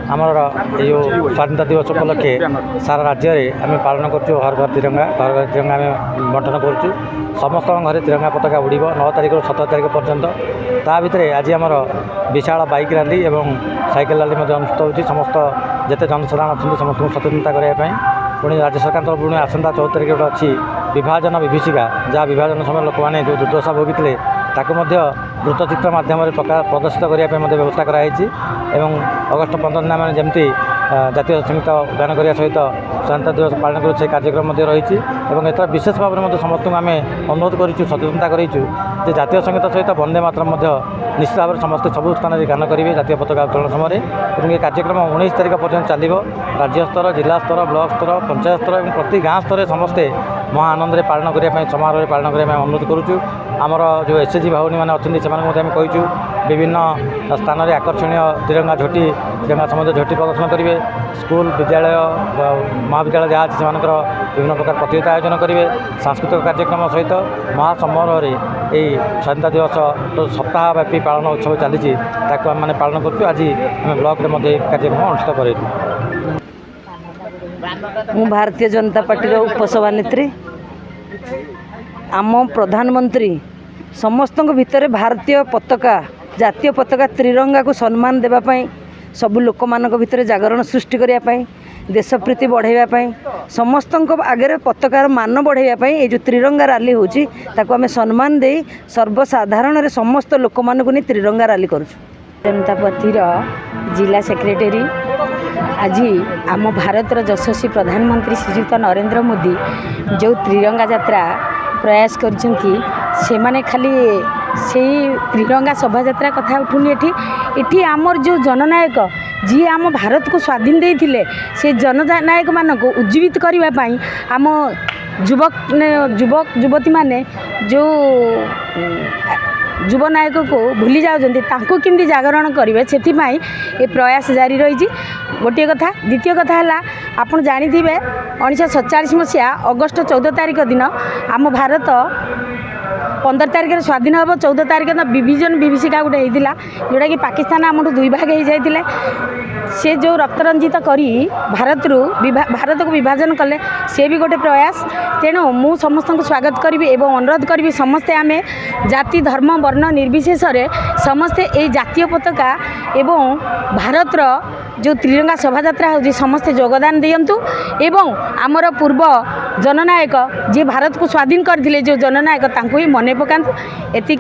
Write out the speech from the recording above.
आमर यो स्वाधीनता दिवस उपलक्षे सारा राज्य में आम पालन कर घर घर तिरंगा आम बंटन कर समस्त घर तिरंगा पताका उड़ 9 तारिख 17 तारिख पर्यंत ता भितर आज आमर विशाल बाइक रैली और साइकेल रैली अनुष्ठित होती समस्त जिते जनसाधारण अच्छा समस्त सचेतनता करने पुणी राज्य सरकार तरफ पुणी आसंता 14 तारिख गोटे अच्छी विभाजन विभीषिका जहाँ विभाजन समय लोक मैंने जो दुर्दशा भोगी वृत्तचित्र मध्यम प्रदर्शित करने व्यवस्था कराई अगस्ट 15 दिन मैंने जमती जातीय संगीत गान करने सहित स्वाधीनता दिवस पालन कर कार्यक्रम रही एथर विशेष भाव में समस्त आम अनुरोध करूँ सचेतनता करूँ जातीय संगीत सहित वंदे मातरम निश्चित भाव में समस्त सबू स्थान में गान करेंगे जातीय पताका उत्तोलन समय और ये कार्यक्रम 19 तारिख पर्यटन चलो राज्य स्तर जिला स्तर ब्लॉक स्तर पंचायत स्तर और प्रति गाँ स्तर समस्ते महा आनंद पालन करने समारोह पालन करने अनुरोध करूँ आमर जो एसएचजी भावनी मैंने अच्छे कहूँ विभिन्न स्थान में आकर्षणीय तिरंगा झोटी तिरंगा संबंध झोटी प्रदर्शन करेंगे स्कूल विद्यालय महाविद्यालय जहाँ अच्छी से विभिन्न प्रकार प्रतियोगिता आयोजन करेंगे सांस्कृतिक कार्यक्रम सहित महासमारोह यही स्वाधीनता दिवस सप्ताहव्यापी पालन उत्सव चली आम मैंने पालन करूँ आज आम ब्लॉक में कार्यक्रम अनुष्ठित करूँ। मु भारतीय जनता पार्टी उपसभानेत्री आम प्रधानमंत्री समस्त भितर भारतीय पताका जातीय पताका त्रिरंगा को सम्मान देवाई सबू लोक मान भितर जागरण सृष्टि करने देशप्रीति बढ़ाई समस्त आगे पताकार मान बढ़ाई ये जो त्रिरंगा रैली होची ताको आमे सम्मान दे सर्वसाधारण रे समस्त लोक मान को नहीं त्रिरंगा रैली करूँ। जनता पार्टीर जिला सेक्रेटरी आज आम भारतर यशस्वी प्रधानमंत्री श्रीयुक्त नरेंद्र मोदी जो त्रिरंगा यात्रा प्रयास कर माने खाली से त्रिरंगा शोभा यात्रा कथा उठुनी एठी आमर जो जननायक जी आम भारत को स्वाधीन देते से जननायक मान को उज्जीवित करने आम युवक युवती माने जो युव नायक को भूली जाऊँगी केमती जागरण करेंगे से ये प्रयास जारी रही गोटे कथा द्वितीय कथा है आपड़ जानी 1947 मसीहा अगस्ट 14 तारिख दिन आम भारत 15 तारिख स्वाधीन हम 14 तारिख दिन विभाजन विभीषिका गोटे होता जोटा कि पाकिस्तान आमठू 2 भाग हो जाते से जो रक्तरंजित करी भारत को विभाजन कले से भी गोटे प्रयास तेणु मु समस्त को स्वागत करी एवं अनुरोध करी समस्ते आम जाति धर्म वर्ण निर्विशेष समस्ते ये जातीय पताका एवं भारतर जो त्रिरंगा शोभा यात्रा हो समस्ते योगदान दियंतु एवं आमर पूर्व जननायक जी भारत को स्वाधीन करथिले जो जननायक तांको ही मने पकांतु एति